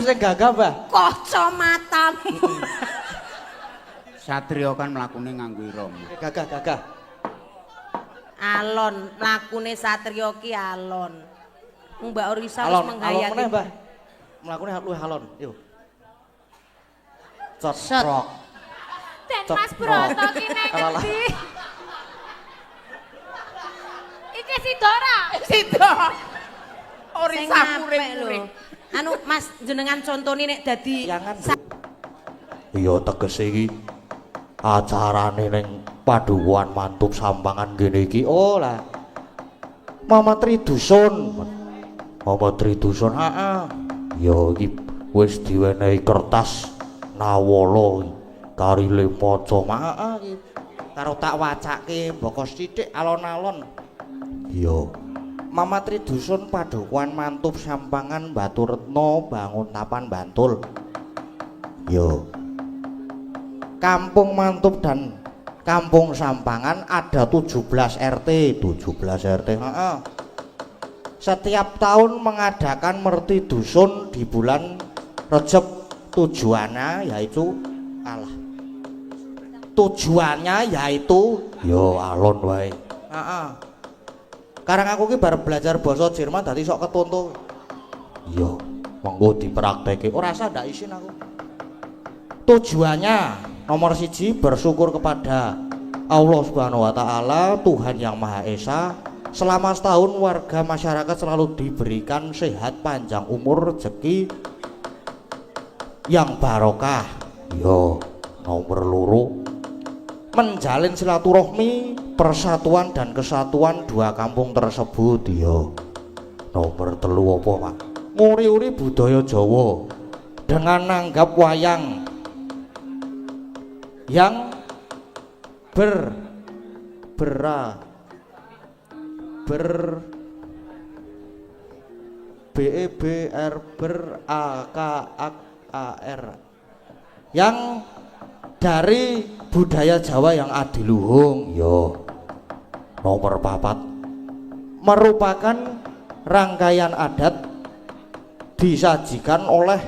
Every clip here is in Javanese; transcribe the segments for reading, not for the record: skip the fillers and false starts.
Sing gagah, Mbah. Kacamatamu. Satrio kan mlakune nganggo irama. Gagah. Alon, mlakune Satrio ki alon. Mbak Orisa wis Alon menghayati. meneh, Mbah. Mlakune luwih alon. Yo. Set. Cetrok. Den Mas Broto ki nek Alah. ngendi? Iki si Dora. Sida. Orisa muring-muring. Anu Mas jenengan contone nek dadi Yangan. Iya tegese iki acarane ning padukuhan mantub sampangan kene iki. Oh lah. Mama Tridusun. Mama Tridusun. Heeh. Ya iki wis diwenehi kertas nawala karile maca mak. Heeh iki. Karo tak wacake mboko sithik alon-alon. Iya. Mama Tridusun Padukuhan Mantub Sampangan Batu Retno Bangun Tapan Bantul. Iya. Kampung Mantub dan Kampung Sampangan ada 17 RT. 17 RT. Heeh. Setiap tahun mengadakan merti dusun di bulan Rejab. Tujuannya yaitu Yo alon wae. heeh. Karang aku ki bar belajar basa Jerman dadi sok ketonto. Iya, monggo dipraktekke. Ora usah ndak isin aku. Tujuannya nomor 1 bersyukur kepada Allah Subhanahu wa taala, Tuhan yang Maha Esa. Selama setahun warga masyarakat selalu diberikan sehat, panjang umur, rezeki yang barokah. Yo, nomor loro Menjalin silaturahmi, persatuan dan kesatuan dua kampung tersebut. yo. Nomor telu apa, Pak? Nguri-uri budaya Jawa dengan nanggap wayang yang ber yang dari budaya Jawa yang adiluhung. Yo. Nomor 4 Merupakan rangkaian adat disajikan oleh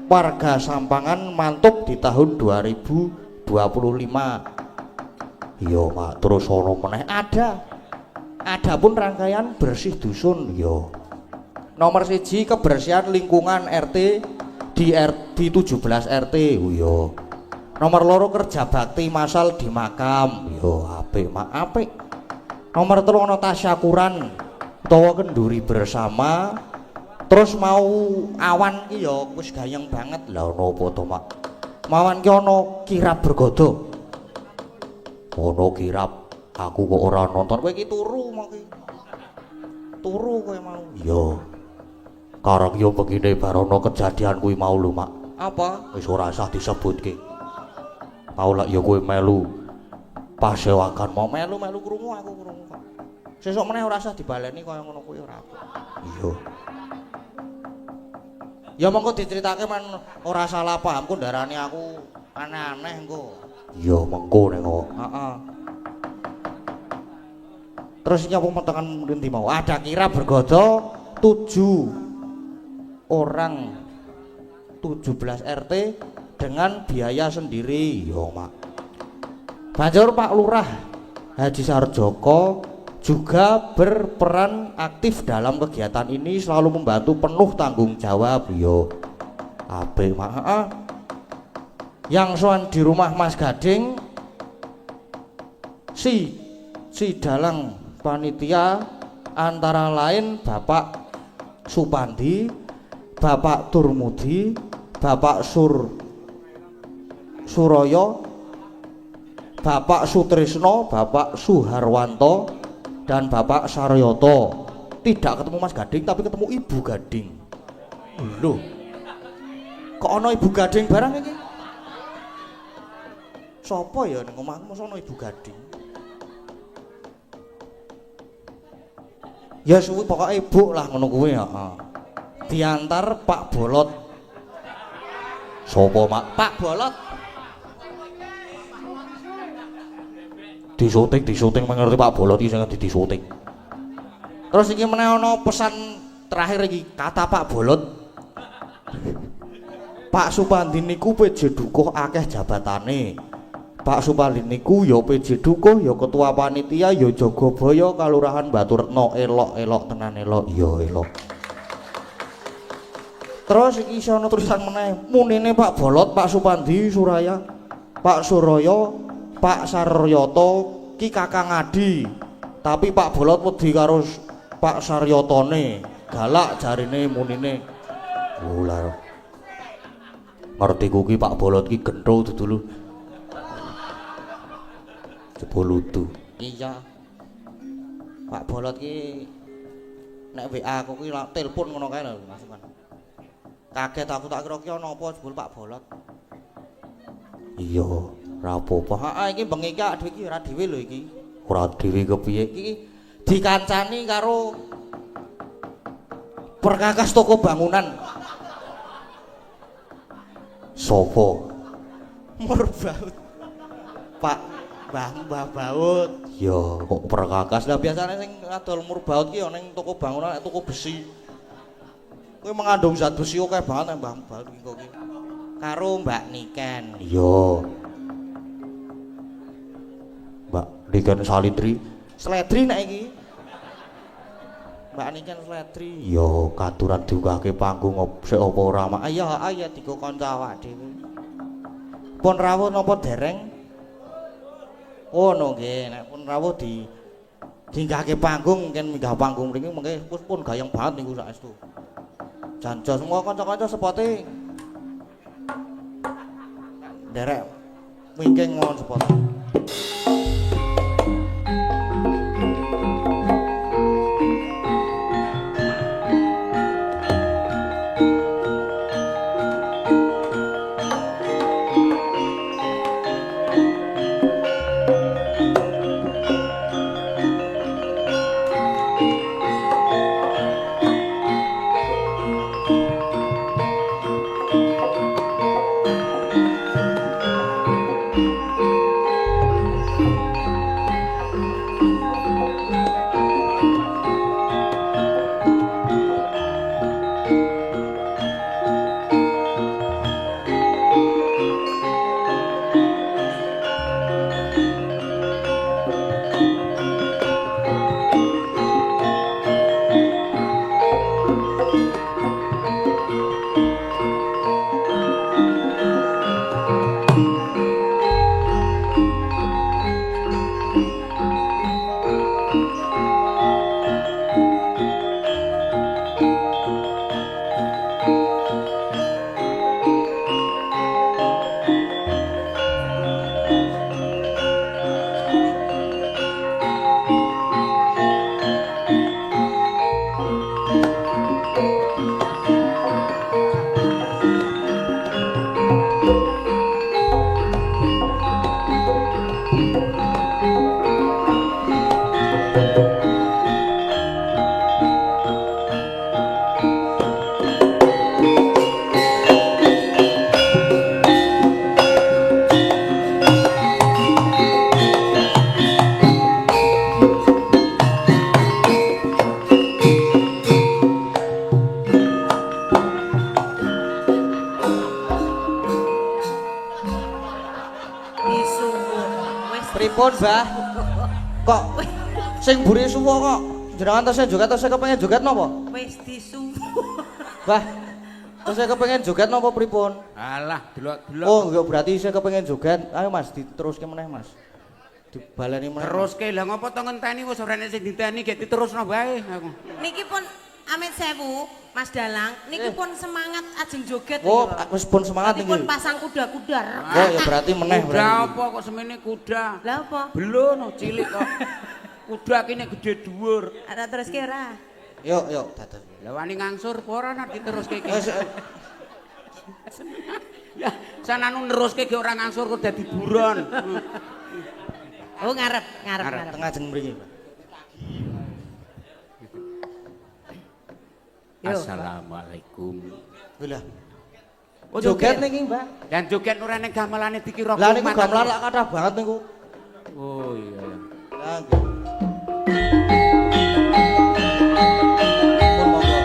warga Sampangan Mantub di tahun 2025. Iya, Mak. Terus ono meneh. Ada pun rangkaian bersih dusun. Yo. Nomor 1 kebersihan lingkungan RT di 17 RT. Yo. Nomor loro kerja bakti masal di makam. Yo, apik, Mak. Apik. Nomor 3 ana tasyakuran utawa kenduri bersama. Terus mau awan ki ya wis gayeng banget. Lah ono apa to, Mak? Mawan ki ana kirab bergodo. Ono kirab. Aku kok ora nonton. Kowe iki turu mau ki. Turu kowe mau. Yo. Karang yo begini barono kejadian kuwi mau lho, Mak. Apa? Wis ora usah disebutke. Mau lak yo kowe melu pasewakan mau Melu krungu aku krungu kok. Sesuk meneh ora usah dibaleni kaya ngono kuwi ora apa. iya. Ya monggo diceritake men ora salah paham ku ndarani aku aneh-aneh engko. Iya mengko ning kok. Heeh. Terus iki apa metengan ngendi mau? Ada kira bergodo 7 orang 17 RT dengan biaya sendiri. Iya, Mak. Banjur Pak Lurah Haji Sarjoko juga berperan aktif dalam kegiatan ini, selalu membantu penuh tanggung jawab. Iya. Apik, Mak. Heeh. Yang soan di rumah Mas Gading si dalang panitia antara lain Bapak Supandi, Bapak Turmudi, Bapak Suroyo, Bapak Sutrisno, Bapak Suharwanto, dan Bapak Saryoto. Tidak ketemu Mas Gading tapi ketemu Ibu Gading. Loh, kok ono Ibu Gading barang iki? Sopo ya ning omahku mosok ono Ibu Gading? Ya suwi pokoke ibu lah ngono kuwi, heeh. Diantar Pak Bolot. Sopo, Mak? Pak Bolot Disuting mengerti Pak Bolot iki sing disuting. terus iki meneh ana pesan terakhir iki kata Pak Bolot. Pak Supandi niku PJ Dukuh akeh jabatane. Pak Supandi niku ya PJ Dukuh, ya ketua panitia, ya Jagabaya Kalurahan Baturetno. Elok tenan elok, ya elok. Terus iki iso ana tulisan meneh, munine Pak Bolot, Pak Supandi, Suraya, Pak Suraya, Pak Saryoto ki Kakang Adi. Tapi Pak Bolot wedi karo Pak Saryotone. Galak jarine munine. Ular. Ngerti ku ki Pak Bolot ki gentho dudulu. Jebolutu. Iya. Pak Bolot ki nek WA aku ki telepon ngono kae lho, Mas. Kaget aku tak kira ki ana apa jebul Pak Bolot. Iya, ora apa-apa. Heeh, iki bengi iki dhewe iki ora dhewe lho iki. Ora dhewe kepiye? Iki dikancani karo perkakas toko bangunan. Sopo? Murbaut. Pak Mbah Baut. Ya, kok perkakas. Lah biasane sing adol murbaut ki ya ning toko bangunan, toko besi. Kowe mengandung zat besi akeh banget Mbah Baut ki kok ki. Karo Mbak Niken. Iya. Mbak Niken Salitri. Sledri nek iki. Mbak Niken Sledri. Ya katuran diunggahke panggung sik apa ora mak. Ayo digo kanca awak dhewe. Pun rawuh napa dereng? Oh no nggih, nek pun rawuh diinggahke panggung mungkin minggah panggung mriki mengke pun gayeng banget niku saestu. Janjo semua kanca-kanca sepote. Derek wingking mohon sepot. Pripun, Mbah? Kok sing mburi suwo kok jenengan tasih kepengin joget napa? Wis disuwu. Mbah, tasih kepengin joget napa pripun? Alah, delok-delok. Oh, enggak berarti saya kepengin joget. Ayo Mas, diteruske meneh, Mas. Dibaleni meneh. Teruske lha ngopo to ngenteni wis ora nek sing diteni gek diterusno bae aku. Niki pun amit sewu, Mas Dalang, niki pun semangat ajeng joget Oh, wis pun semangat niki. niki. Pun pasang kuda-kuda. Oh, ya berarti meneh Kuda apa kok semene kuda? Lah apa? Belum cilik kok. Kuda kene gede dhuwur. Ada terus kira. Yuk, dados. Lah wani ngangsur apa ora nek diteruske iki? Wis Ya, sananu neruske ge ora ngangsur kok dadi buron. Oh, ngarep. tengah jeneng mriki, Mbak. Assalamualaikum. Lah. Oh, Joget niki, Mbak. Dan joget ora ning gamelane dikira Lah niku gamelan lak kathah banget niku. Oh iya. Lah nggih. Pun monggo.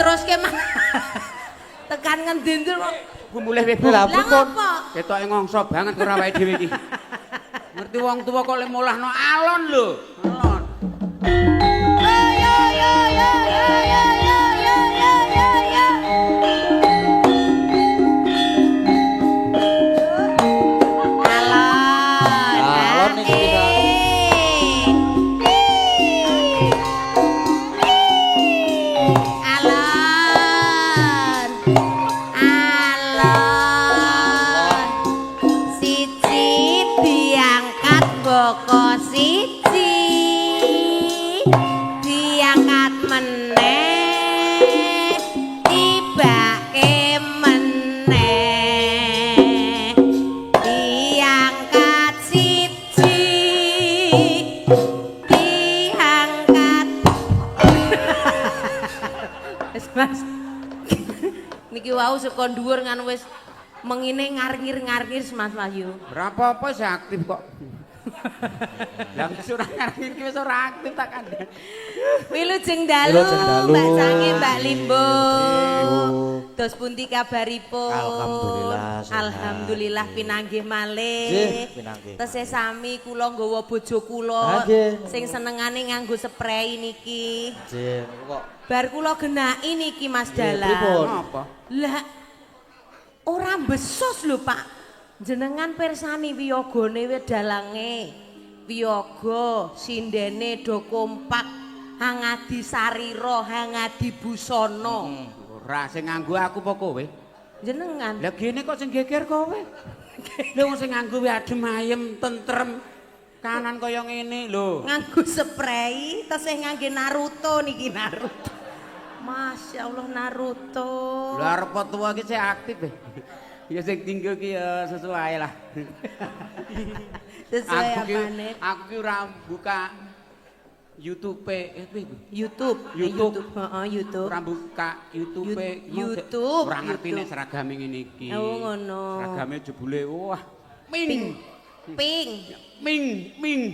diteruske mah. Tekan ngendi ndur kok. Ku mulih wae. Lah Lah pun ngopo? Ketoke ngongso banget ora wae dhewe iki. Ngerti wong tuwa kok le molahno alon lho. Alon. Yo yo yo yo yo yo yo yo yo yo. Alon. Alon iki kita. Alon. Alon. Siji diangkat boko siji. Diangkat meneh. Tibake meneh. Diangkat siji. Diangkat. Wis Mas. Niki wau saka dhuwur kan wis mengine ngarngir-ngarngir Mas Wahyu. Berapa apa sih aktif kok. Lah wis ora ngarep iki wis ora aktif tak kandhani. Wilujeng dalu, Wilujeng dalu. Mbak Sange, Mbak Limbo. Limbo. Dos pundi kabaripun? Alhamdulillah, sehat. Alhamdulillah pinanggih malih. Nggih, pinanggih. Tesih sami kula nggawa bojo Ah, kula nggih. sing senengane nganggo spray niki. Jen kok Bar kula genaki niki Mas Nggih, Dalang. pripun? Apa? Lah ora besos lho Pak. Jenengan persani wiyagane wedalange. Wiyaga sindene do kompak, hangadi sarira, hangadi busana. Ora sing nganggo aku apa kowe? Jenengan Lah gene kok sing geger kowe. Lha wong sing nganggo wae adem ayem, tentrem. Kanan kaya ngene lho. nganggo spray tesih ngangge Naruto niki Naruto. Masya Allah Naruto. Lah arep tuwa iki sik aktif e. Ya sing tinggal ki ya sesuai lah. Sesuai Aku ki apane? aku ki ora buka YouTube YouTube. YouTube. Heeh, YouTube. ora buka YouTube YouTube. ora ngerti nek YouTube. seragame ngene iki. Oh, ngono. Seragame jebule wah ming Pink. ming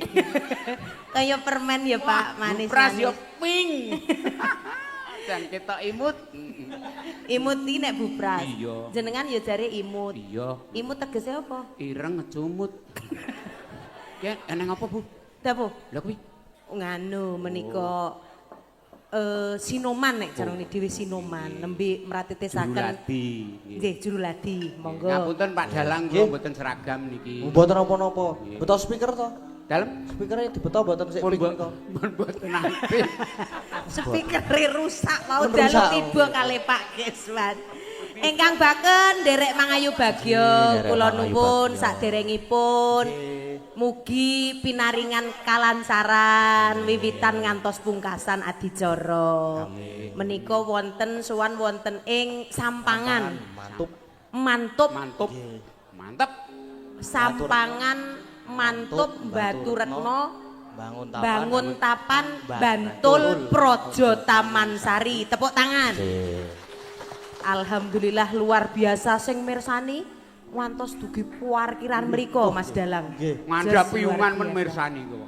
Kayak permen ya Pak, manis. Pras yo ping. Dan kita imut. Imut iki nek bupras. Iya. Jenengan ya jare imut. Iya, Imut tegese apa? ireng ngecumut. Ya, eneng apa, Bu? Dapo? Lha kuwi Nganu menika sinoman nek jarane dhewe sinoman, nembe mratitesaken. Juruladi. Nggih, juruladi. Monggo. Ngapunten Pak Dalang kula mboten seragam niki. mboten apa-apa. Beto speaker to. Dalem Speakernya dibeto mboten sik pun ping menika. mboten nate. Speakere rusak mau Pun dalu rusak. tiba kali Pak Keswan. Ingkang baken nderek Mangayu Bagyo, Nderek kula Mangayu nuwun Bagyo. saderengipun mugi pinaringan kalancaran wiwitan ngantos pungkasan adicara. Menika wonten sowan wonten ing Sampangan. Mantap. Mantup Mantap. Mantap. Sampangan Mantup Batu Retno Bangun Tapan Bantul Projo Taman Sari. Tepuk tangan. Alhamdulillah luar biasa sing mirsani ngantos dugi parkiran mriko Mas Dalang. Ngandhap Just piungan luar men biasa. mirsani kok.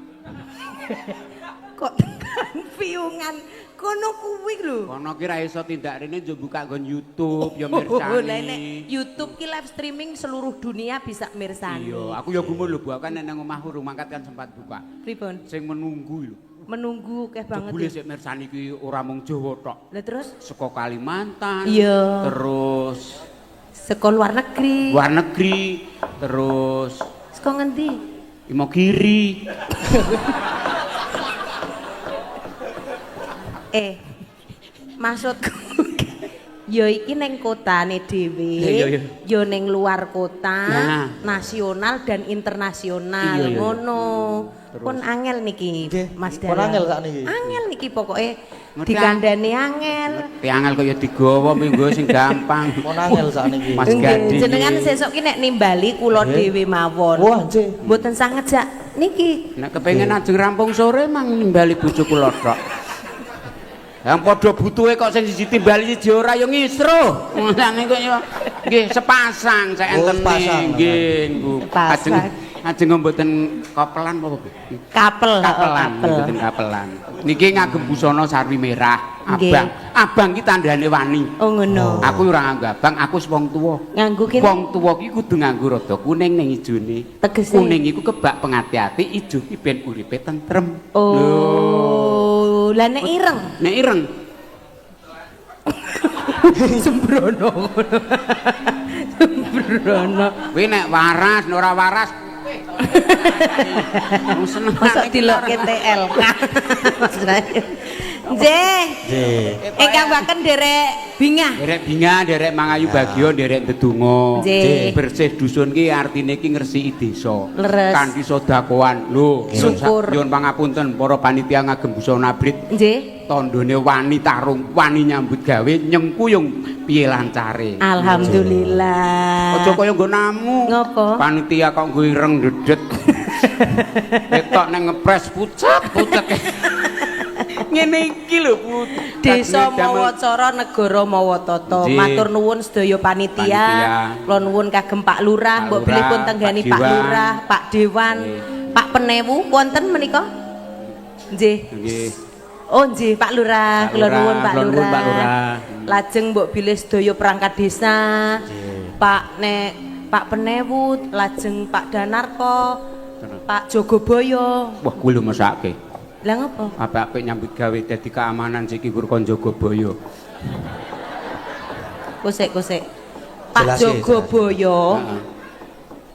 Kok tekan piungan kono kuwi lho. Kono ki ra iso tindak rene yo buka nggon YouTube ya Oh, lah nek mirsani. YouTube ki live streaming seluruh dunia bisa mirsani. Iya, aku ya gumun lho Bu, kan nang omahku rumah kan sempat buka. Pripun? Sing menunggu lho. Menunggu keh banget. Jebule ya. sik mirsani ki ora mung Jawa tok. Lah terus Saka Kalimantan. Iya. Terus saka luar negeri. luar negeri, terus Saka ngendi? Imogiri. Maksudku ya iki ning kotane dhewe, Iya, iya. ya ning luar kota, Nah. nasional dan internasional Iya, iya. ngono. Pun angel niki, Nggih, Mas pun Dalang. angel sakniki. Angel niki pokoke Ngerti, dikandani angel. Tiangel kaya digawa minggu sing gampang. Mon angel sakniki. Mas Nggih, Gadi. jenengan sesuk ki nek nimbali kula Nggih. dhewe mawon. Wah, nggih. Mboten sang ngejak niki. Nek kepengin ajeng rampung sore mang nimbali bojo kula tok. Yang padha butuhe kok sing siji timbali siji ora ya ngisruh. Nang kok ya nggih sepasang saya Oh, enten sepasang. nggih, Bu. Sepasang. Ajeng mboten kapelan apa Bu? Kapel. Kapelan, mboten kapelan. Niki ngagem busana sarwi merah, abang. Abang ki tandane wani. Oh ngono. Aku ora nganggo abang, aku wong tuwa. Nganggo kene. Wong tuwa ki kudu nganggo rada kuning ning ijone. Tegese. Kuning iku kebak pengati-ati, ijo ki ben uripe tentrem. Oh, lah nek ireng. Nek ireng Sembrono ngono. Sembrono. kuwi nek waras, nek ora waras. Seneng Masuk dilokke TL. Nggih. Ingkang baken derek bingah. Derek bingah, derek mangayu bagio, derek ndedonga. Nggih. Bersih dusun ki artine ki ngresiki desa. Leres. Kanthi sedakoan. Lho, Syukur. nyuwun pangapunten para panitia ngagem busana abrit. Nggih. Tandane wani tarung, wani nyambut gawe nyengkuyung piye lancare. Alhamdulillah. Aja kaya nggo namu. Ngopo? Panitia kok nggo ireng dedet. Ketok nang ngepres pucet-pucet. Ngene iki lho Bu. Desa Mawacara negara Mawatata. Nggih. Matur nuwun sedaya Panitia. panitia. Kula nuwun kagem Pak Lurah, mbok Lurah, bilihpun tenggani Pak Pak Dewan. Lurah, Pak Dewan, Pak Penewu wonten menika? Nggih. Nggih. Oh nggih Pak Lurah, Pak kula Lurah, nuwun Pak kula nuwun, Lurah. Pak Lurah. Lajeng mbok bilih sedaya perangkat desa. Pak Penewu, lajeng Pak Danarko, Pak Jogoboyo. Wah, kuwi lho mesake. Lah ngopo? Apik-apik nyambut gawe dadi keamanan siki Kurkon Jogoboyo. Kusik. Pak Jelas, Jogoboyo.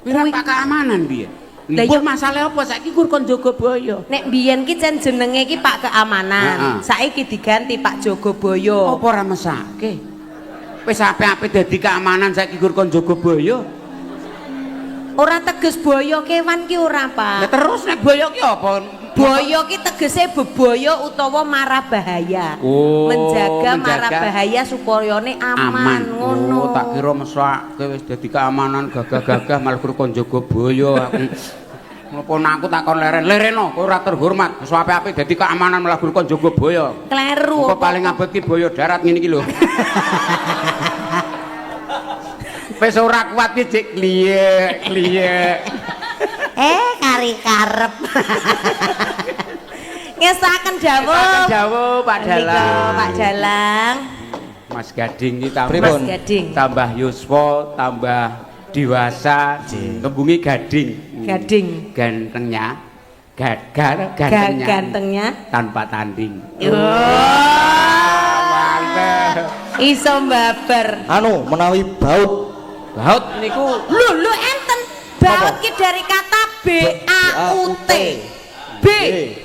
Wira Pak keamanan piye? Lah Mbok iya. masalah apa saiki Kurkon Jogoboyo? Nek biyen ki jan jenenge ki Pak Keamanan. Saiki diganti Pak Jogoboyo. Apa ora mesake? Wis apik-apik dadi keamanan saiki Kurkon Jogoboyo. Ora teges boyo kewan ki ora, Lah Pak. terus nek boyo ki apa? Boyo ki tegese bebaya utawa marah bahaya. Oh, menjaga marah menjaga. bahaya supaya aman ngono. Oh, tak kira mesake wis dadi keamanan gagah-gagah malah Kurkon Jogoboyo aku. Ngopo aku takon leren-lereno kowe ora terhormat. Wis apik-apik dadi keamanan malah Kurkon Jogoboyo. Kleru. Kok paling abot ki boyo darat ngene iki lho. Wis ora kuat ki cek kliye. Kari karep. Ngesaken dawuh. Jauh Pak Dalang. Pak Dalang. Mas Gading ki tambah Pripun? Mas Gading. tambah yuswa, tambah dewasa, tembungi gading. Gading. Gantengnya, gantengnya, Gantengnya. tanpa tanding. Mantep. Iso mbabar. Anu menawi baut Baut niku Lho enten baut ki dari kata BAUT. B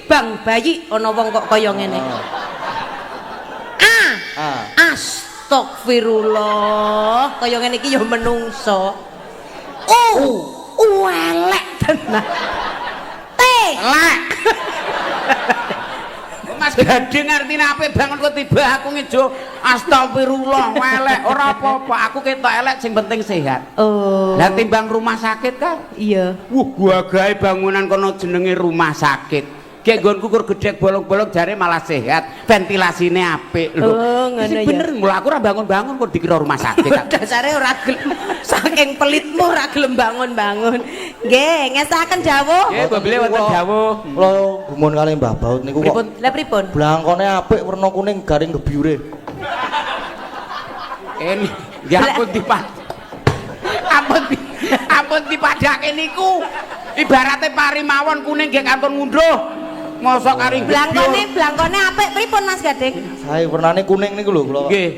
Bang bayi ana wong kok kaya ngene. Astagfirullah, kaya ngene iki ya menungso. Elek tenan. T elek. Mas Gading artine apik banget kok tiba aku ngejo astagfirullah elek ora apa-apa aku ketok elek sing penting sehat. Oh. Lah timbang rumah sakit kan Iya. gua gawe bangunan kono jenenge rumah sakit. Kayak nggonku kur gedhek bolong-bolong jare malah sehat, ventilasine apik lho. Oh, ngono ya. Bener, mula aku ora bangun-bangun kok dikira rumah sakit. Dasare ora gelem saking pelitmu ora gelem bangun-bangun. Nggih, ngestaken dawuh. Nggih, bobile wonten dawuh. kula gumun kalih Mbah Baut niku kok Lah pripun? blangkone apik werna kuning garing gebyure. Ini ya ampun ampun dipadake niku. Ibarate pari mawon kuning nggih kantun ngunduh. Mosok kari Blangkone apik pripun Mas Gading? Sae wernane kuning niku lho kula. nggih.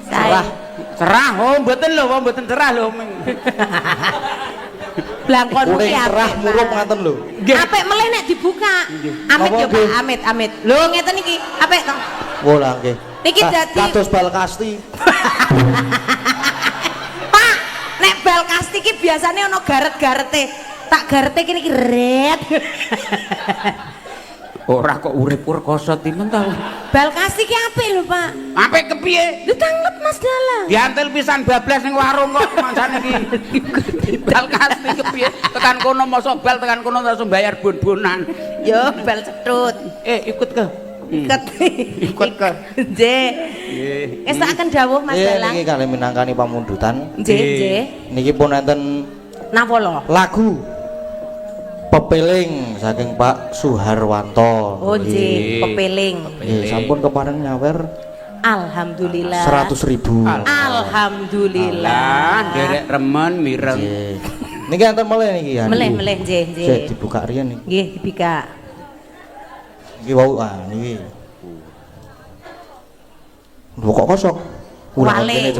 Cerah. Cerah, oh mboten lho, mboten cerah lho. Blangkonmu Kuning ki cerah apik. murup ngaten lho. Apik melih nek dibuka. Amit Napa yo nggih? Pak, amit. Lho ngeten iki, apik to. Wola nggih. Niki dadi kados bal kasti. Pak, nek bal kasti ki biasane ana garet-garete. Tak garete kene iki ret. Ora kok urip rekoso timen ta. Bal kasti ki apik lho, Pak. Apik kepiye? Lho tanggep Mas Dalang. Diantel pisan bablas ning warung kok mancane iki. Bal kasti kepiye? Tekan kono mosok bal tekan kono langsung bayar bon-bonan. Yo bal cetut. Ikut ke? Ikut ke? Nggih. Ngestaken dawuh Mas Dalang. Niki kalih minangkani pamundutan. Nggih. Niki pun enten Napa lho? lagu pepeling saking Pak Suharwanto. Oh nggih, pepeling. Nggih, sampun kepareng nyawer Alhamdulillah. 100.000. Alhamdulillah. Derek remen mireng. Nggih. Niki enten meleh niki ya. Meleh nggih, nggih. Sik dibuka riyen niki. Nggih, dibika. Niki wau niki. Lho kok kosong? Wale.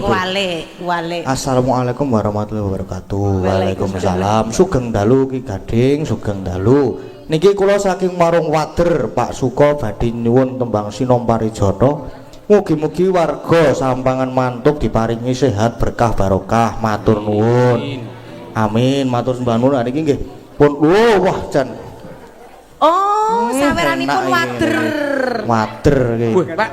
Assalamualaikum warahmatullahi wabarakatuh. Waalaikumsalam. Sugeng dalu Ki Gading, sugeng dalu. Niki kula saking Marung Wader, Pak Suko badhe nyuwun tembang Sinom Parijata. Mugi-mugi warga Sampangan Mantuk diparingi sehat berkah barokah. Matur nuwun. Amin. Matur sembah nuwun. Niki nggih pun wah jan. Oh, saweranipun Wader. Wader nggih. Pak.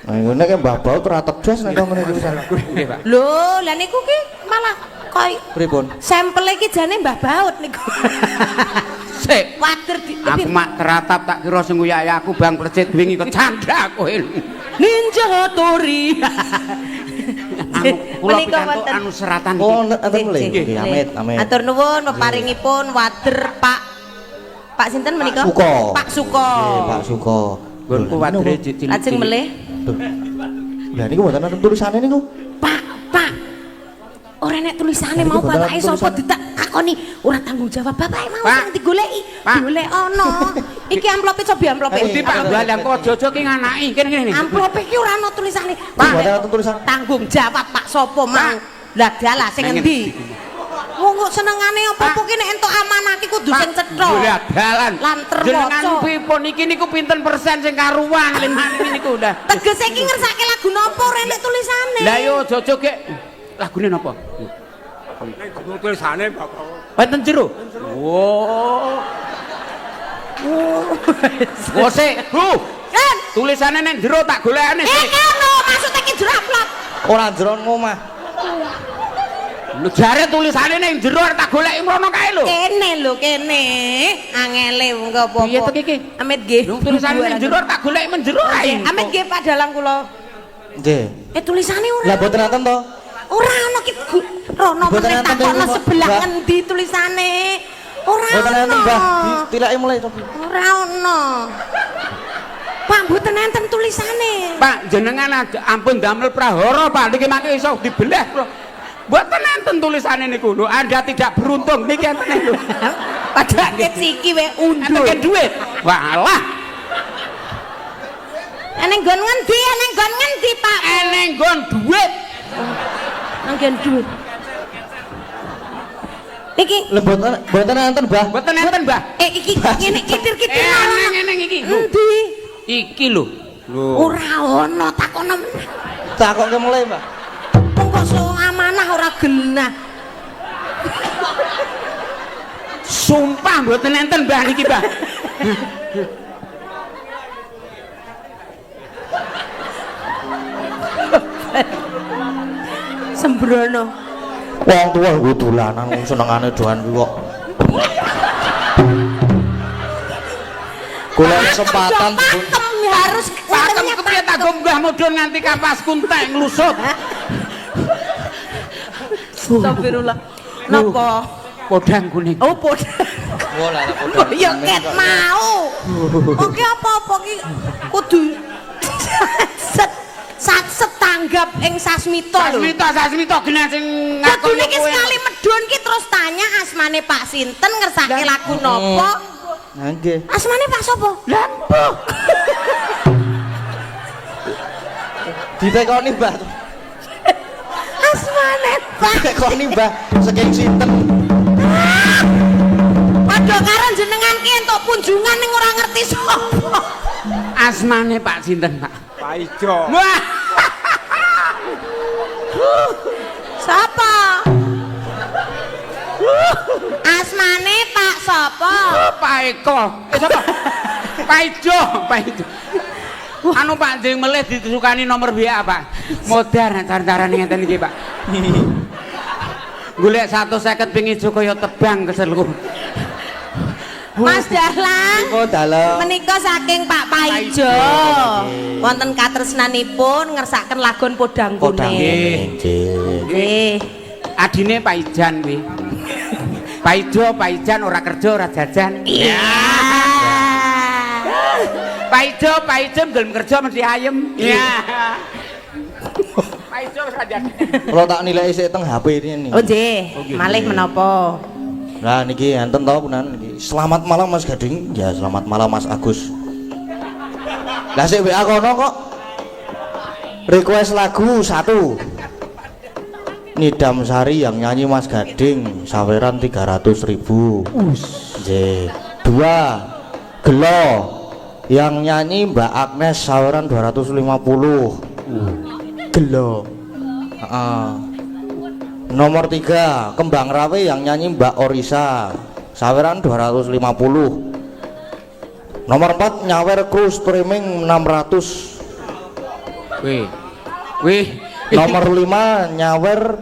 Nah, ngene ki Mbah Baut ora tegas nek ngene iki pisan. Nggih, Pak. Lho, lah niku ki malah koyo Pripun? sampel iki jane Mbah Baut niku. Sik. Wader di Aku mak teratap tak kira sing nguyahi aku Bang Plecit wingi kecandha kowe. Ninja Tori. Kula pikantuk anu seratan iki. Oh, enten mleh. Nggih, amit. Atur nuwun peparingipun Wader Pak sinten menika? Suko. Pak Suko. Nggih, Pak Suko. Nggonku wadre cilik. Lajeng melih. Lah niku mboten ana tulisane niku. Pak. Ora nek tulisane mau bapake sapa ditakoni ora tanggung jawab bapake mau sing digoleki. Golek ana. Iki amplope coba amplope. Budi Pak Balang kok aja-aja ki nganaki kene. Amplope iki ora ana tulisane. Mboten ana tulisane. Tanggung jawab Pak sapa mang. Lah dalah sing endi? Wong kok senengane apa-apa ki nek entuk amanah iki kudu sing cetha. Ya dalan. Lan terwaca. Jenengan pripun iki niku pinten persen sing karuan limane niku udah. Tegese iki ngersake lagu napa ora enek tulisane. Lah yo aja-aja ki lagune napa? Ning tulisane Bapak. Wonten jero. Oh. Oh sik. Kan Tulisane ning jero tak golekane sik. ngono maksud iki jero amplop. Ora jero omah. Lho jare tulisane ning jero arep tak goleki mrono kae lho. Kene. Angele wong apa-apa. Piye to iki? Amit nggih. Lho tulisane ning jero arep tak goleki men jero ae. Amit nggih Pak Dalang kula. Nggih. Tulisane ora. Lah boten enten to? Ora ana ki rono Boten meneh enten, takono Mbak. sebelah Mbak. ngendi tulisane. Ora Boten enten, ana. Mbah. Ditilaki mulai to. Ora ana. Pak mboten enten tulisane. Pak jenengan ampun damel prahara Pak niki mangke iso dibelah kula. Mboten enten tulisane niku lho. Anda tidak beruntung niki enten lho. Padahal siki we undur. Enten duit. Walah. Eneng nggon ngendi Pak? Eneng nggon duit. Nanggen duit. Iki Lah boten enten, Mbah. Mboten enten, Mbah. iki ngene kitir-kitir Eneng iki lho. Endi? Iki lho. Lho. Ora ana takono. Takoke mulai, Mbah. Wong kok so amanah ora genah. Sumpah mboten enten, Mbah niki, Mbah. Sembrono. Wong tuwa nggo dolanan senengane doan kuwi kok. Golek kesempatan Harus Pakem kepriye tak go Mbah mudhun nganti kapas kuntek nglusut. Astagfirullah. Napa? Podang kuning. Oh, podang. Oh lah podang. Ya ket mau. Oke apa-apa ki kudu setanggap ing Sasmita lho. Sasmita genah sing Kudu ngakoni niki sekali medhun ki terus tanya asmane Pak sinten ngersake lagu napa? Nah nggih. Asmane Pak sapa? Lampu. Ditekoni, Mbah. Asmane Pak. Ditekoni, Mbah. Saking sinten? Padha karo jenengan ki entuk kunjungan ning ora ngerti sapa. Asmane Pak sinten, Pak? Pak Ijo. Wah, Sapa? Asmane Pak sapa? Pak Eko. Sapa? Pak Ijo, Pak Ijo. Anu Pak jeng melih ditusukani nomor WA, Pak. Modar cara-carane ngeten iki, Pak. Golek 150 ping ijo kaya tebang keselku. Mas Dahlan. Oh, dalem. Menika saking Pak Paijo. Wonten katresnanipun ngersaken lagon Podang Podang Kuning. Kuning. Nggih. Adine Pak Ijan kuwi. Pak Ijo, Pak Ijan ora kerja ora jajan. Iya. Pak Ijo, Pak Ijem gelem kerja mesti ayem. Iya. Pak Ijo ora jajan. Kalau tak nilai sik teng HP ini. Oh nggih, malih menapa? Nah niki enten tau punan niki. Selamat malam Mas Gading. Ya selamat malam Mas Agus. Lah sik WA kono kok. Request lagu 1. Nidam Sari yang nyanyi Mas Gading saweran 300.000. Nggih. 2. Gelo yang nyanyi Mbak Agnes saweran 250. Gelo. Heeh. Nomor 3, Kembang Rawe yang nyanyi Mbak Orisa saweran 250. Nomor 4, Nyawer Crew streaming 600. Wih. Nomor 5, Nyawer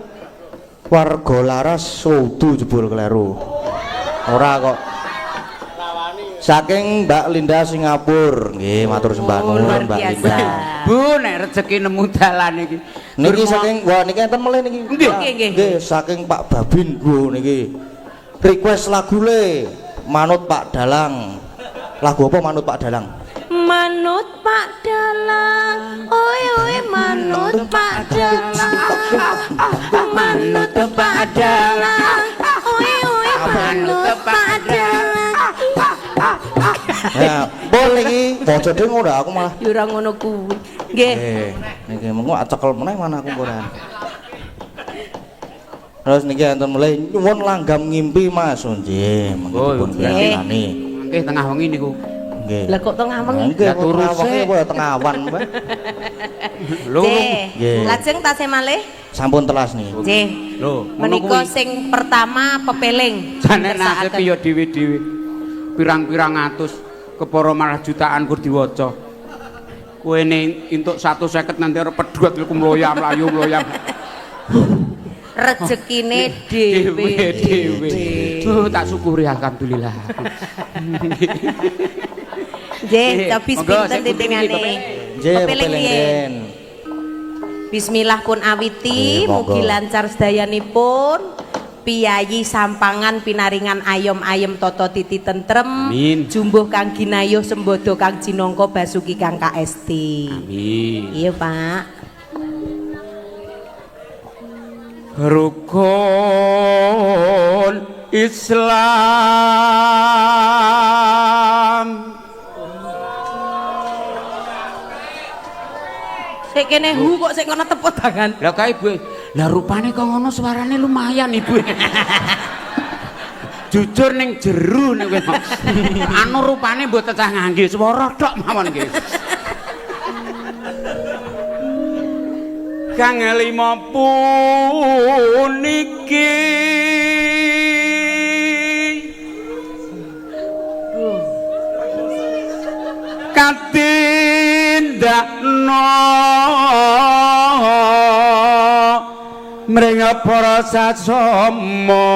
Warga Laras Sudu jebul kleru. Ora kok. Saking Mbak Linda Singapura. Nggih, matur sembah nuwun luar Mbak biasa. Linda. Bu nek rezeki nemu dalan iki. Niki saking wah niki enten melih niki. Nggih, saking Pak Babin Bu niki. Request lagu le Manut Pak Dalang. Lagu apa Manut Pak Dalang? Manut Pak Dalang, oi manut Pak Dalang, manut Pak Dalang, oi manut Pak Dalang. Ya, boleh iki bojo ding ora aku malah. Ya ora ngono kuwi. Nggih. Niki mengko acekel meneh mana aku koran. Terus niki enten mulai nyuwun langgam ngimpi Mas. Nggih, mengko dipun pirsani. Nggih tengah wengi niku. Nggih. Lah kok tengah wengi? Nggih, Lah turu tengah wengi sik. apa tengah awan, Mbak. Lho. Nggih. Lajeng tasih malih? Sampun telas nih. Nggih. Lho, Menika sing pertama pepeling. jane nasib ya dhewe-dhewe. Pirang-pirang atus kepara malah jutaan kur diwaca. Kowe ne entuk 150 nanti arep pedhot iku mloyam mlayu mloyam. Rezekine dhewe. Oh, tak syukuri alhamdulillah. Nggih, tapi Monggo, pinten sing putih titingane. iki, Nggih, Pepeling pepeling nggih. den. Bismillah pun awiti, Nggih, monggo. mugi lancar sedayanipun. Piyayi sampangan pinaringan ayom-ayem toto titi tentrem. Amin. Jumbuh kang ginayuh sembodo kang jinangka basuki kang kaesti. Amin. Iya, Pak. Rukun Islam. Sik kene hu kok sik kono tepuk tangan. Lah kae Ibu. Lah rupane kok ngono suarane lumayan Ibu. Jujur ning jeru ning kowe. Anu rupane mboten cah ngangge swara tok mawon nggih. Kang lima puniki katindakno mring para sasama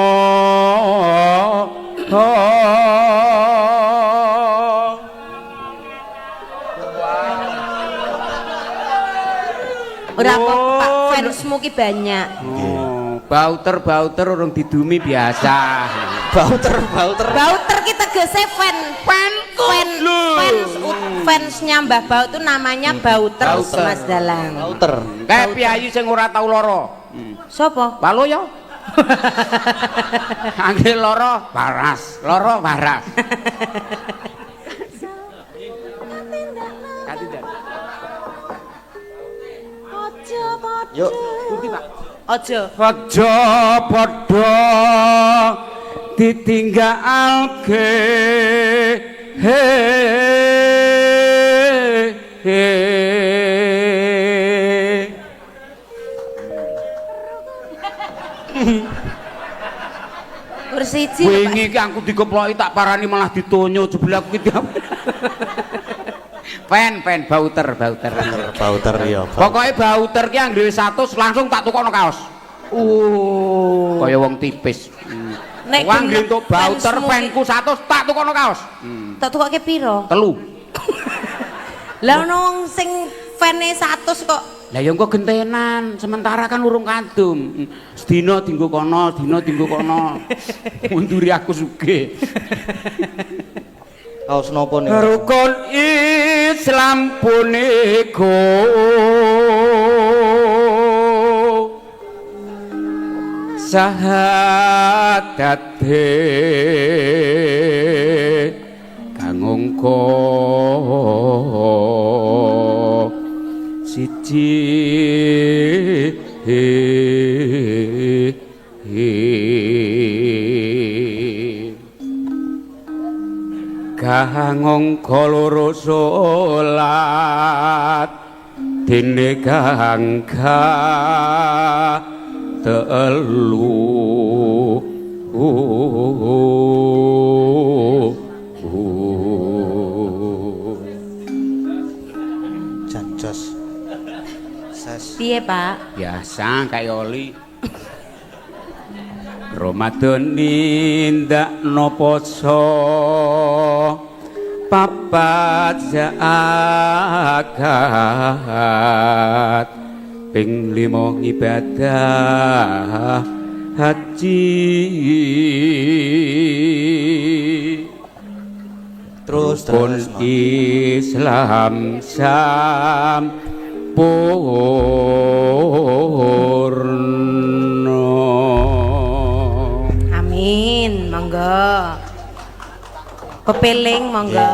Ora apa Pak, fansmu ki banyak. Oh, bauter urung didumi biasa. Bauter. Bauter ki tegese fansnya Mbah Baut itu namanya Bauter, Mas Dalang. Bauter. Kayak piyayi sing ora tau lara. Sopo? Palo ya. Angge lara waras. Yuk. Aja. Aja padha ditinggalke. Bersiji Wingi iki aku dikeploki tak parani malah ditonyo jebul aku ki. Pen bauter. Bauter ya. Pokoke bauter ki anggere 100 langsung tak tukokno kaos. Kaya wong tipis. Nek Wong anggere entuk bauter fansmu penku 100 tak tukokno kaos. tak tukoke piro? 3. Lah ono wong sing fane 100 kok Lah ya engko gentenan, sementara kan urung kadung. Sedina dienggo kono, sedina dienggo kono. Munduri aku sugih. Kaos napa niku? Rukun Islam punika sahadat kang angka siji kang angka loro salat dene kang telu Janjos. Ses. Piye, Pak? Biasa kaya oli. Ramadan nindakno poso papat zakat ping 5 ibadah haji. Terus Islam sampurna. Amin, monggo. Pepeling monggo.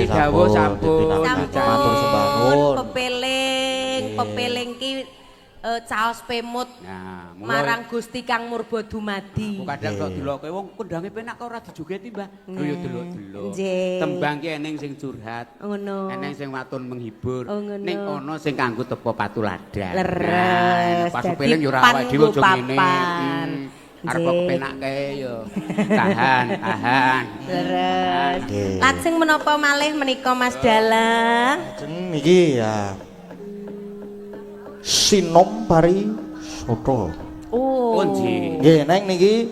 Sami dawuh sampun. Matur sembah nuwun. Pepeling ki caos pemut Nah, marang Gusti Kang Murba Dumadi. Kok kadang kok deloke wong kondange penak kok ora dijogeti, Mbah. Lho ya delok-delok. Nggih. Tembang ki eneng sing curhat. Ngono. Eneng sing watun menghibur. Oh, ngono. Ning ana sing kanggo tepa patuladan. Leres. Pas Dadi pepeling ya ora pan awake dhewe aja nggo ngene. papan. Arep Nggih. kepenake ya. Tahan. Leres. Nggih. Lajeng menapa malih menika Mas Dalang? Lajeng niki ya Sinom Pari Soto. Oh. Nggih. Nggih, neng niki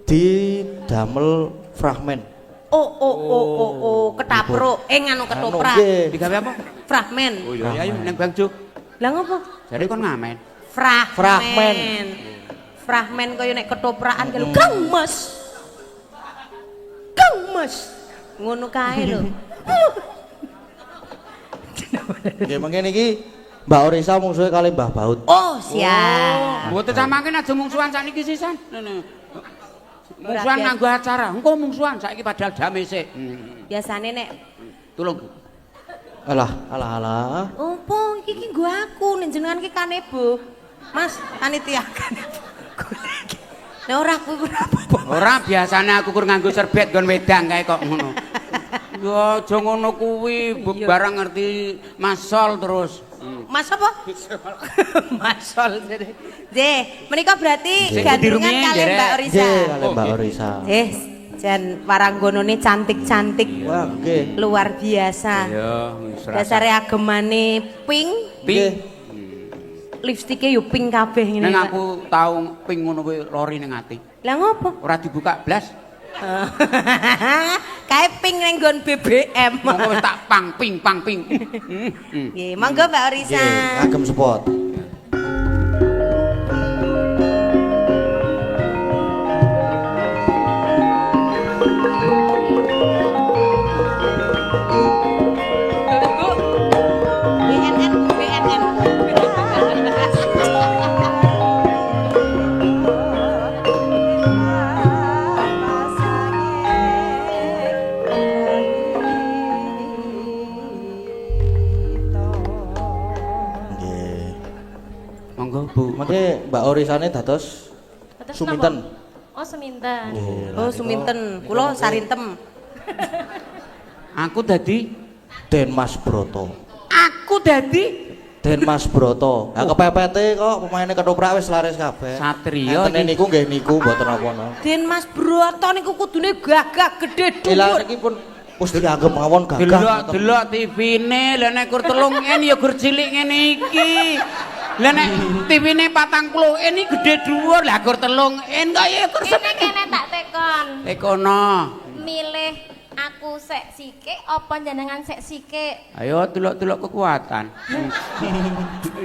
didamel fragmen. Oh, ketapruk. Nganu ketoprak. Nggih. Digawe apa? Fragmen. Oh iya ayo ning Bang Juk. Lah ngopo? Jare kon ngamen. Fragmen. Fragmen kaya nek ketoprakan kalau Kang Mas. Ngono kae lho. Nggih, mengke niki Mbak Orisa mungsuhe kali Mbah Baut. Oh, siap. Mboten samangke aja mungsuhan sakniki sisan. Mungsuhan nganggo acara. Engko mungsuhan saiki padahal jam isik. Biasane nek Tulung. Bu. Alah. opo iki nggo aku nek jenengan ki kanebo. Mas, panitia kanebo. Nek ora aku ora apa-apa. Ora biasane aku kur nganggo serbet nggon wedang kae kok ngono. Ya aja ngono kuwi, barang ngerti masol terus. Mas apa? Masol. Nggih, menika berarti Sing gandrungan dirumi, kali Derek. Mbak Orisa. Nggih, kali Mbak Orisa. Jan waranggonone cantik-cantik. Wah, nggih. Luar biasa. Ya, wis rasa. Dasare agemane pink, Pink. lipstike yo pink kabeh ngene. Ning Pak. aku tau ping ngono kuwi lori ning ati. Lah ngopo? Ora dibuka blas. Kae pink ning nggon BBM. Monggo wis tak pang ping. Nggih, monggo Mbak Orisa. Nggih, ngagem spot. Nggih. Monggo Bu. Mengke Mbak Orisane dados Terus Suminten. napa? Oh, Suminten. Nggih, Oh, Suminten. Kula Sarintem. Aku dadi Den Mas Broto. aku dadi Den Mas Broto. Lah kepepete kok pemaine ketoprak wis laris kabeh. Satrio Entene iki. niku nggih niku mboten apa-apa. Den Mas Broto niku kudune gagah gede Lah dhuwur. niki pun wis dianggep mawon gagah. Delok TV-ne, lha nek kur 3 en ya gur cilik ngene iki. Lah nek TV-ne 40 en iki gedhe dhuwur, lah gur 3 en kok ya gur Kene tak tekon. tekono. Milih aku sek sike apa jenengan sek sike? Ayo delok-delok kekuatan.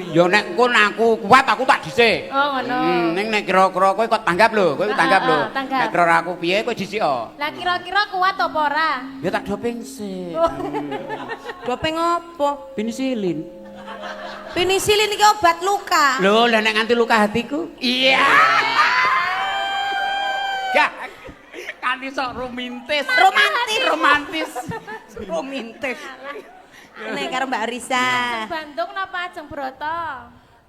Ya nek kon aku kuat aku tak dhisik. Oh, ngono. Ning nek kira-kira kowe kok tanggap lho, kowe tanggap lho. tanggap. Nek kira aku piye kowe dhisik oh. Lah kira-kira kuat apa ora? Ya tak doping sik. Dopeng opo? Penisilin. Penisilin iki obat luka. Lho, lah nek nganti luka hatiku. Iya. Gak. Kan iso romantis. Romantis. Nek karo Mbak Orisa. Bandung napa ajeng Broto?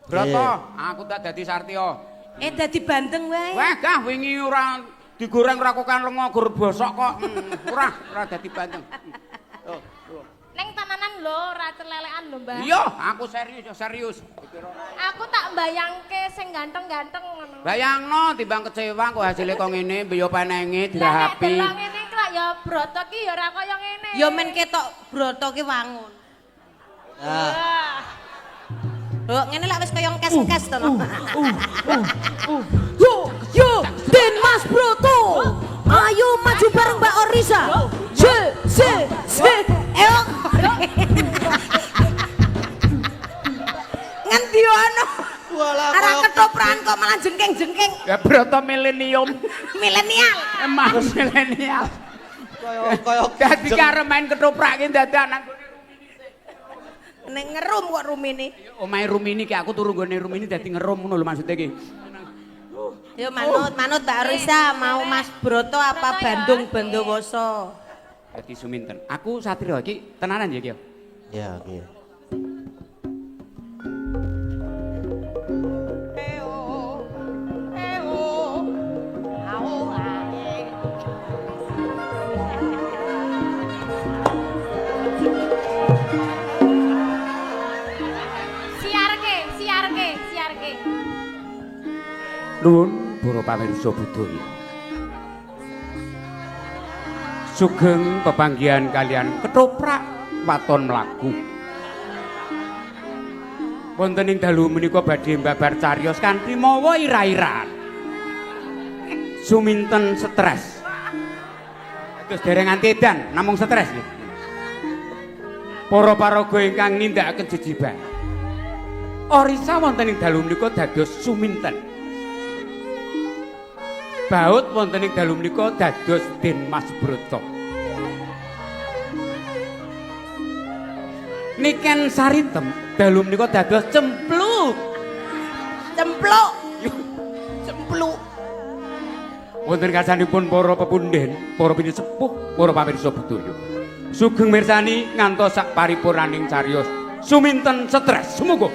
Broto, aku tak dadi Sartio. Dadi bandeng wae. Wah, gah wingi ora digoreng ora kokan lengo gur bosok kok. Ora dadi bandeng. Tuh. Neng tananan lho, ora celelekan lho, Mbak. Iya, aku serius. Aku tak mbayangke sing ganteng-ganteng ngono. Bayangno timbang kecewa kok hasilnya kok ngene, mbiyo penenge Lah nek dirahapi. delok ngene iki lak ya Broto ki ya ora kaya ngene. Ya men ketok Broto ki wangun. Nah, Lho, ngene lak wis kaya kes-kes to. Yo, Den Mas Broto. Ayo maju bareng Mbak Orisa. Eok. Ngendi ono? Arah ketoprakan kok malah jengking-jengking. Ya Broto milenium. Milenial. Emang milenial. kaya Dadi karo main ketoprak ki dadi anakku. Ning ngerum kok rumine. Omahe Rumini ki aku turu nggone Rumini dadi ngerum ngono lho maksudnya ki. Yo manut Mbak Orisa mau Mas Broto apa Bandung Bandawoso? Dadi Suminten. Aku Satrio iki tenanan ya iki. Ya, nggih. Siarke. Nuwun para pamirsa budaya. Sugeng pepanggihan kalian ketoprak waton mlaku. Wonten ing dalu menika badhe mbabar cariyos kanthi mawa ira-iraan. Suminten stres. Terus derengan edan namung stres nggih. Para paraga ingkang nindakaken jejibah. Orisa wonten ing dalu menika dados suminten. Baut wonten ing dalu menika dados Den Mas Broto. Niken Sarintem dalu menika dados cempluk. Cempluk. Cempluk. Wonten kasanipun para pepundhen, para pinisepuh, para pamirsa budaya. Sugeng mirsani ngantos sak paripurnaning cariyos. Suminten stres sumuga.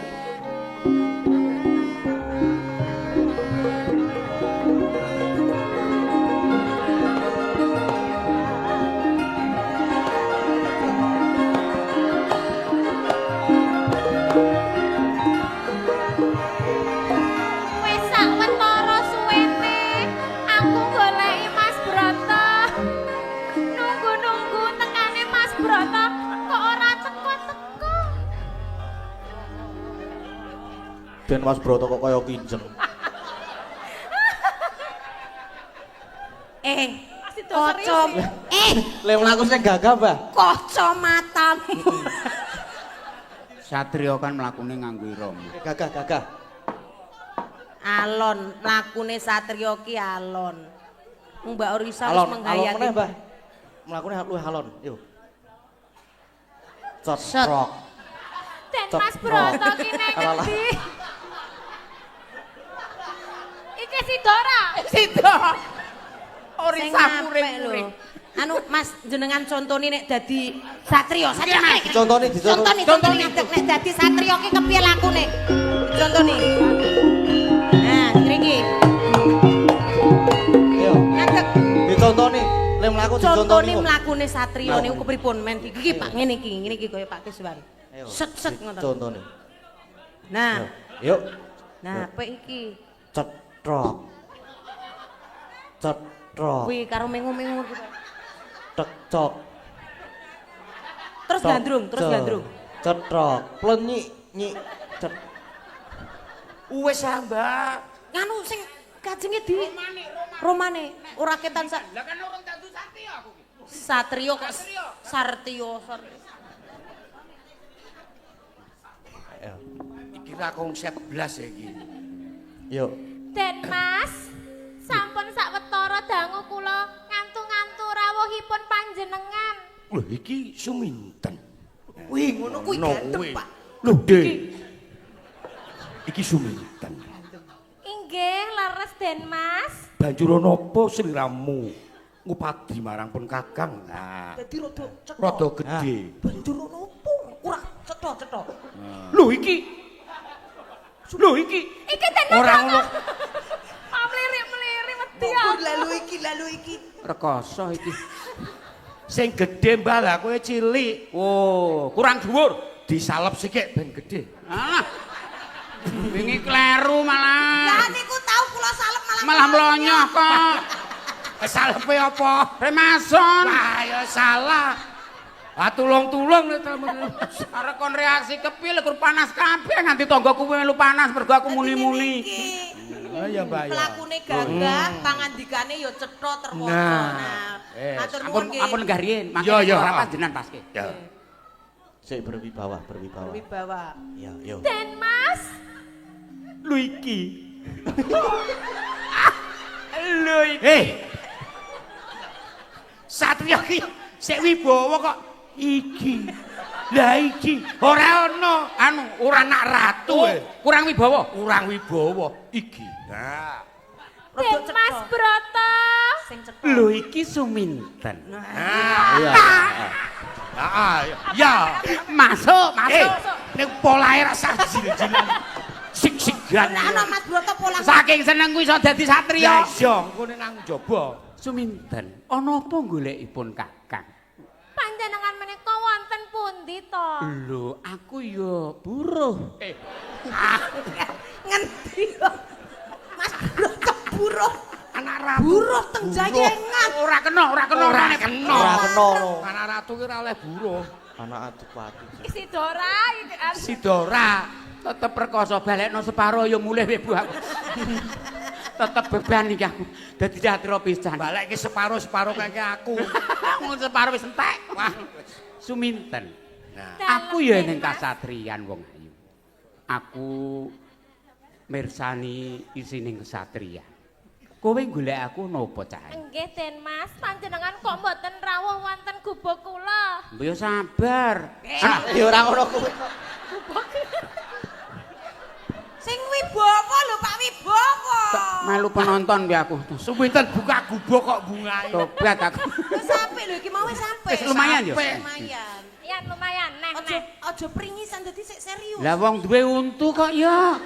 Wis sawetara suwene aku goleki Mas Broto. Nunggu-nunggu tekane Mas Broto kok ora teko-teko. Den Mas Broto kok kaya kinjeng. Kocom. Le mlaku sing gagah, Mbah. Kacamatamu. Satrio kan mlakune nganggo irama. Gagah. Alon, mlakune Satrio ki alon. Mbak Orisa wis Alon menggayati. meneh, Mbah. Mlakune luwih alon. Yo. Set. Cetrok. Den Cep- Mas Broto ki nek Alah. ngendi? Iki si Dora. Sida. Orisa muring-muring. Anu Mas jenengan contoni nek dadi Satrio, Satrio nek. Contoni. Contoni ngadeg nek dadi Satrio ki kepiye lakune? Contoni. Nah, ngriki. Yo. Ngadeg Dicontoni. Le mlaku dicontoni. contoni kok. mlakune Satrio Nah. niku kepripun men iki Pak ngene iki kaya Pak Kiswan. Ayo, Set ngoten. Contoni. Nah, Yuk. nah apa iki? Cetrok. Kuwi karo mengu-mengu iki, Pak. Tekcok. Terus gandrung. Cetrok. Plenyi nyik. Cet. Wis Mbak. Nganu sing kajenge di Romane ora ketan Lah kan urung dadu Satrio aku ki. Satrio kok Sartio. Ayo. Iki ra konsep blas ya iki. Yuk. Den Mas, sampun sawetara dangu kula ngantu-ngantu rawuhipun panjenengan. Lho iki Suminten. Wih, ngono kuwi ganteng, Pak. Lho, Dek. Iki Suminten. Inggih, leres Den Mas. Banjur ana apa sliramu ngupadi marang pun Kakang? Nah, Dadi rada cetha. rada gedhe. Banjur ono apa? Ora cetha. Lho iki. Lho iki. Iki Den Mas. Ora ngono. Melirik-melirik wedi ya. Lalu iki. Rekoso iki. Sing gedhe Mbah lah kowe cilik. Oh, kurang dhuwur. Disalep sikik ben gedhe. Alah. Wingi kleru malah. Lah niku tau kula salep Malah mlonyoh kok. Salepe apa? Remason. Wah, ya salah. Ah tulung-tulung lho temen. Arek kon reaksi kepiye kur panas kabeh nganti tanggaku melu panas mergo aku muni-muni. Ah ya Mbah ya. Mlakune gagah, pangandikane ya cetha termoco. Nah, Matur Ampun nuwun nggih. ampun lenggah riyin. Yo, yo. Rapat jenengan paske. Ya. Sik berwibawa. Wibawa. Ya, yuk. Den Mas. Lho iki. Lho iki. Satrio iki sik wibawa kok iki. Lah iki ora ono Anu, ora anak ratu. kurang wibawa. Kurang wibawa iki. Nah. Rada Den Mas Broto. Sing cetha. Lho iki Suminten. Iya. Ya. Masuk. Nek polahe rasa jil-jilan. Sik-sigan. Ana Mas Broto pola. Saking seneng kuwi iso dadi Ya satria. iya, engko nek nang jaba. Suminten, ana apa golekipun Kakang? Panjenengan menika wonten pundi to? Lho, aku ya buruh. Ngendi yo. Mas Broto buruh. Anak ratu. Buruh teng Jayengan. Ora kena. Ora kena. Anak ratu ki ora oleh buruh. Anak adipati. Isidora iki kan. Sidora tetep perkoso balekno separo ya mulih we Bu aku. Tetep beban iki aku. Dadi satria pisan. Balik ki separo-separo kaya aku. Mun separo wis entek. Wah, Suminten. Nah, Aku ya ning kasatriyan wong ayu. Aku mirsani isining kesatriyan. Kowe golek aku napa cah? Nggih Den Mas, panjenengan kok mboten rawuh wonten gubuk kula. Ya sabar. Ya ora ngono kuwi. Sing Wibowo lho Pak Wibowo. Melu penonton ki aku. Suminten buka gubuk kok bungae. Tobat aku. Wis sampe lho iki mau wis sampe. Wis lumayan ya? Lumayan. Ya lumayan neh. Aja pringisan dadi sik serius. Lah wong duwe untu kok ya.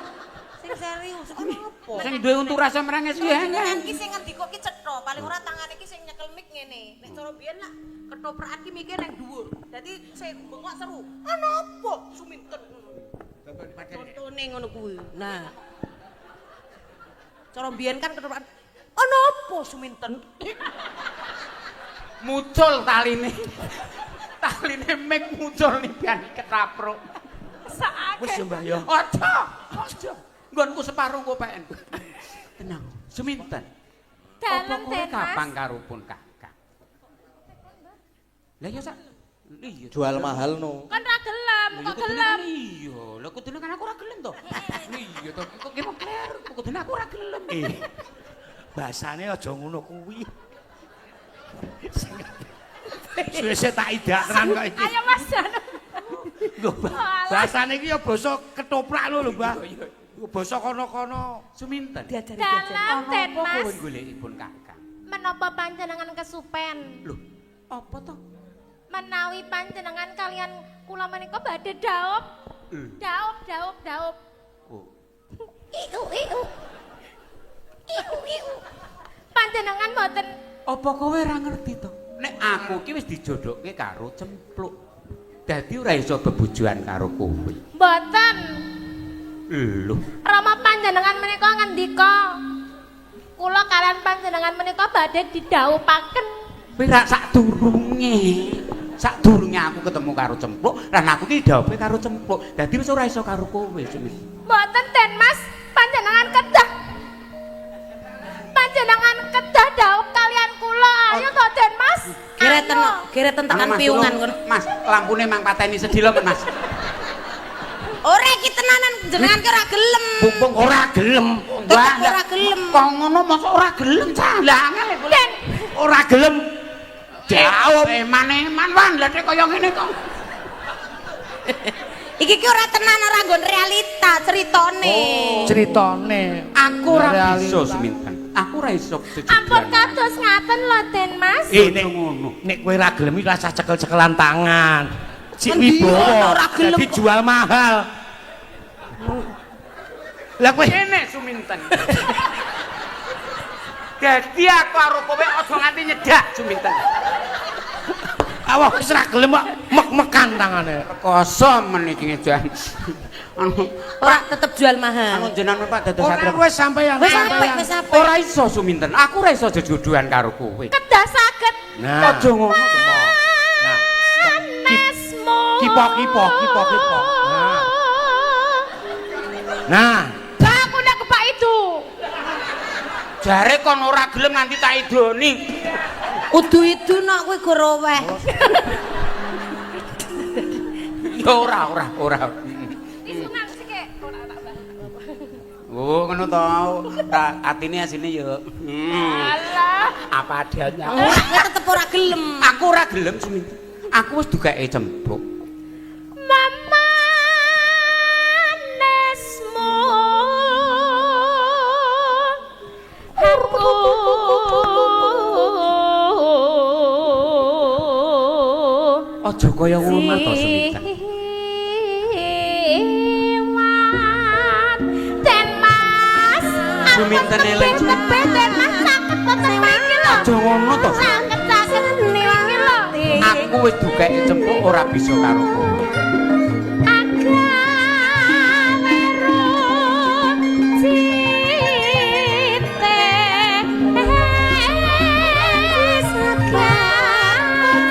Sing serius ono apa? Sing duwe untu rasa merenges ya. Jenengan ki sing ngendika ki cetha, paling ora tangane ki sing nyekel mik ngene. Nek cara biyen nak ketoprakan ki mikir nang dhuwur. Dadi sing bengok seru. Ono apa? Suminten. Contone ngono kuwi. Nah. Cara biyen kan ketoprakan ono apa Suminten? Muncul taline. Taline mik muncul nih pian ketapruk. Wis ya Mbah ya. Aja. Nggonku separo kok peken. Tenang, Suminten. Dalem Apa kowe Den Mas. kapan karo pun Kakang? Lah ya sak. Iya. Jual mahal no. Kan ra gelem, Lah ya kok kudune gelem. kan iya. Lah kudune kan aku ora gelem to. Iya to, kok ki kler. Kudune aku ora gelem. Bahasane aja ngono kuwi. Suwe-suwe tak idak tenan kok iki. Ayo Mas Jan. Lho, bahasane iki ya basa ketoprak lho, Mbah. Basa kono-kono. Suminten. Diajari Dalem Den Apa kowe Mas. golekipun Kakang? Menapa panjenengan kesupen? Lho, apa to? Menawi panjenengan kalian kula menika badhe daup. Daup. Oh. Iu. Panjenengan mboten Apa kowe ora ngerti to? Nek aku ki wis dijodohke karo cempluk. Dadi ora iso bebujuan karo kowe. mboten. Lho, Rama panjenengan menika ngendika kula kalian panjenengan menika badhe didhaupaken. kowe ra sadurunge aku ketemu karo cempluk, lan aku ki didhaupe karo cempluk. Dadi wis ora iso karo kowe, Suminten. Mboten Den Mas, panjenengan kedah. Panjenengan kedah daup kalian kula. Ayo to Den Mas. Kira tekan piungan ngono. Mas, lampune mang pateni sedilo, Mas. Ora iki tenanan jenengan ki ora gelem. Mumpung ora gelem. Tetep ora gelem. Kok ngono mosok ora gelem cah. Lah angel kok. Den, Ora gelem. Jauh eman-eman wan lha kaya ngene kok. Iki ki ora tenan ora nggon realita ceritane. Ceritane. Aku ora iso Suminten. Aku ora iso ampun kados ngaten lho Den Mas. Nek ngono. nek kowe ora gelem iki rasa cekel-cekelan tangan. Cik Endi Wibowo ora gelem dadi jual mahal. Lah kowe Kene Suminten. Dadi aku karo kowe aja nganti nyedak Suminten. awak wis ora gelem kok mek-mekan tangane. Kosong men iki ngejan. Anu ora tetep jual mahal. anu jenengan Pak dados Ora satria. wis sampeyan. Wis sampe. Ora iso Suminten. Aku ora iso jodohan karo kowe. Kedah saged Nah, Aja ngono. nah. Nesmu. Kipo. Nah, Lah aku ndak kepak itu. Jare kon ora gelem nanti tak idoni. Udu-udu nak kowe goroweh. Ya ora. Disunang sik ora tak balik. Oh, ngono to. Tak atine asine ya. Alah. Apa adanya. Kowe tetep ora gelem. Aku ora gelem Suminten. Aku wis dugake cempluk. Mama Nesmu. Aja kaya ngono to Suminten. Den Mas. Suminten eling. Den Mas saged boten mriki lho. Aja ngono to. Saged niki lho. Aku wis dukeki cempuk ora bisa karo kowe.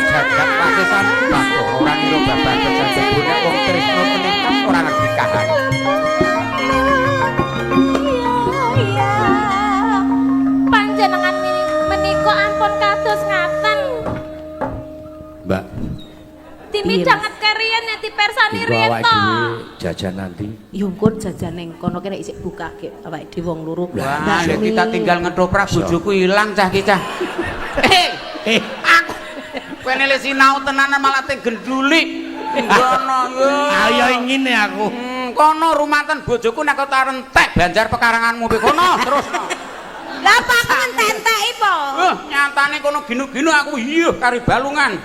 Jagat pasesan bako ora ngira babagan sesebune wong tresno meningkat ora ngerti kahan. Panjenengan menika ampun kados ngaten. Mbak, Dimidanget keriyen ya dipersani dinggo riyen awake to. dhewe jajan nanti. Ya ampun jajan ning kono kene isih bukake awake dhewe wong loro. Wah, nek kita tinggal ngethoprak bojoku ilang cah ki cah. Aku kowe nek sinau tenanan malah teng genduli. Ngono yo. Ayo ngene aku. Kono rumaten bojoku nek kok entek Banjar pekaranganmu pe kono terus. Lah apa aku entek-enteki po? Nyatane kono ginu-ginu aku iya kari balungan.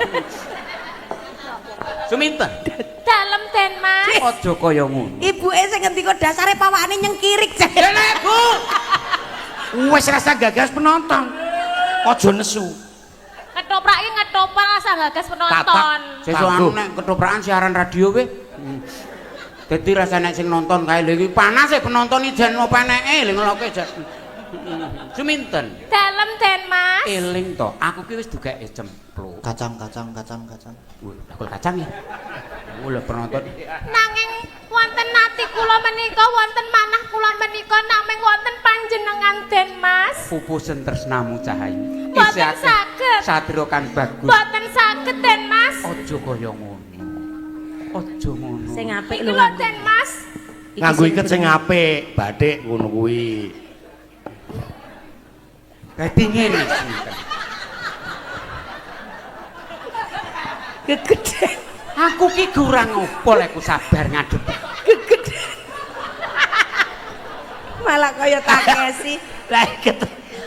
Suminten. Dalem Den Mas. Aja kaya ngono. Ibuke sing ngendika dasare pawakane nyengkirik. Bu. Wes rasa gagas penonton. Aja nesu. Ketoprak iki ngetoprak rasa gagas penonton. Sesuk nek ketoprakan siaran radio we. Dadi rasane sing nonton kae lho iki panas e penonton iki jan openeke lho ngeloke jan. Suminten. Dalem Den Mas. Eling to, aku ki wis dugeke cempluk. Kacang. Bakul kacang ya. Lho penonton. Nanging wonten nati kula menika wonten manah kula menika namung wonten panjenengan Den Mas. Pupusen tresnamu Cahayu. Boten saged. Satria kang bagus. Boten saged Den Mas. Aja kaya ngono. Aja ngono. Sing apik Iki lho. lho Den Mas. Nganggo iket sing apik, bathik ngono kuwi. Dadi ngene Suminten. Gegeden. Aku ki kurang opo lek ku sabar ngadepi. Malah kaya takesi. Lah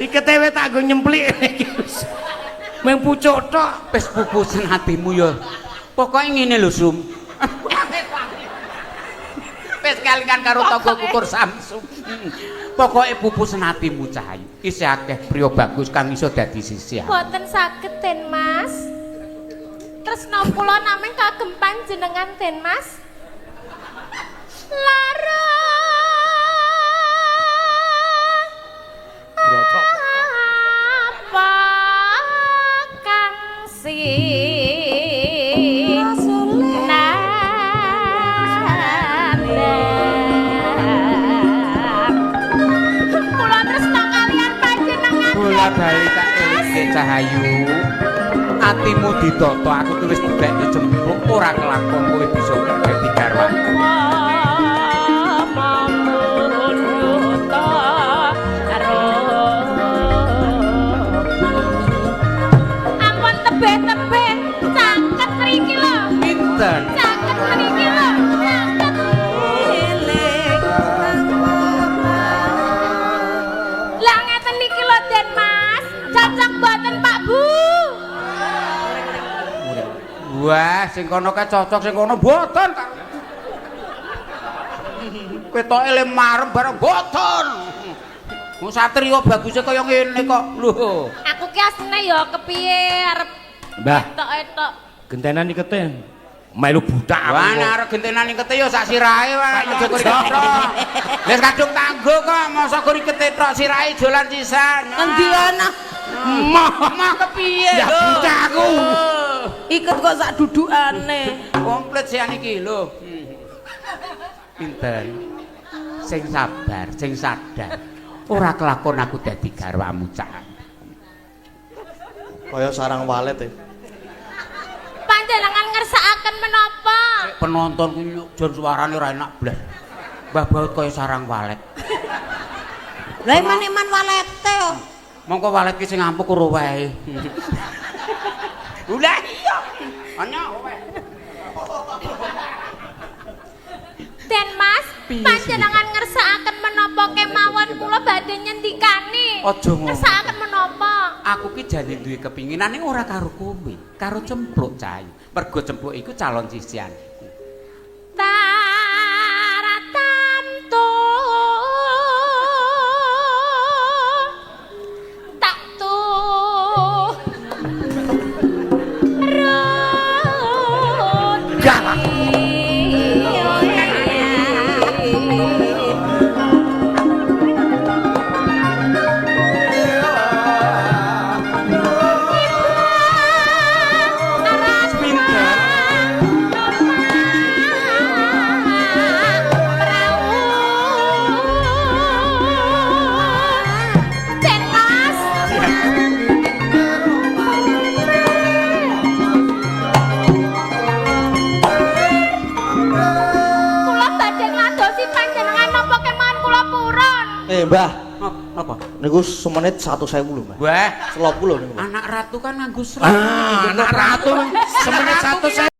ikete wis tak nggo nyemplik iki. Meng pucuk tok. Wis pupusen atimu ya. Pokoke ngene lho Sum. Wis kalingan karo tangga kukur Samsung. Pokoke pupusen atimu Cahayu. Isih akeh priya bagus kang iso dadi sisihan. Boten saged Den Mas. Tresna kula namung kagem panjenengan Den Mas. Lara. Apa kang Kula tresna kalian panjenengan. Bola bali tak elingke Cahayu. Atimu ditata aku ki wis didekne jempluk ora kelakon kowe bisa dadi garwaku. Ampun tebeh-tebeh caket mriki lho. Pinten? Caket mriki lho. Caket. Lah ngeten niki lho Den Mas. Cocok mboten Pak Bu? Wah, sing kono kae cocok sing kono mboten. Ketoke le marem bareng mboten. Wong satria baguse kaya ngene kok. Lho. Aku ki asline ya kepiye arep Mbah, etok-etok. gentenan ikete. Melu butak aku. Wah, nek arep gentena ning kete ya sak sirahe wae aja kok tok. Wis kadung tanggo kok, mosok kok ikete tok sirahe dolan sisan. Endi ana? Mah kepiye Ya lho? butak aku. Iket kok sak dudukane. Komplit sian iki lho. Pinten. Sing sabar, sing sadar. Ora kelakon aku dadi garwamu Cak. Kaya sarang walet e. Panjenengan ngersakaken menapa? Penonton ku jon suarane ora enak blas. Mbah Baut kaya sarang walet. Lah iman walete yo. Mongko walet ki sing ampuk ora wae. Ulah iya. Ana wae. Den Mas, panjenengan ngersakaken menapa kemawon kula badhe nyendikani. Aja ngono. Ngersakaken menapa? Aku ki jane duwe kepinginan ning ora karo kowe, karo cempluk Cahayu. Mergo Cempuk iku calon sisian. Taratanto tak tu Mbah, Apa? niku semenit 1.000 lho, Mbah. Wah, 30 niku. anak ratu kan nganggo Anak ratu semenit 1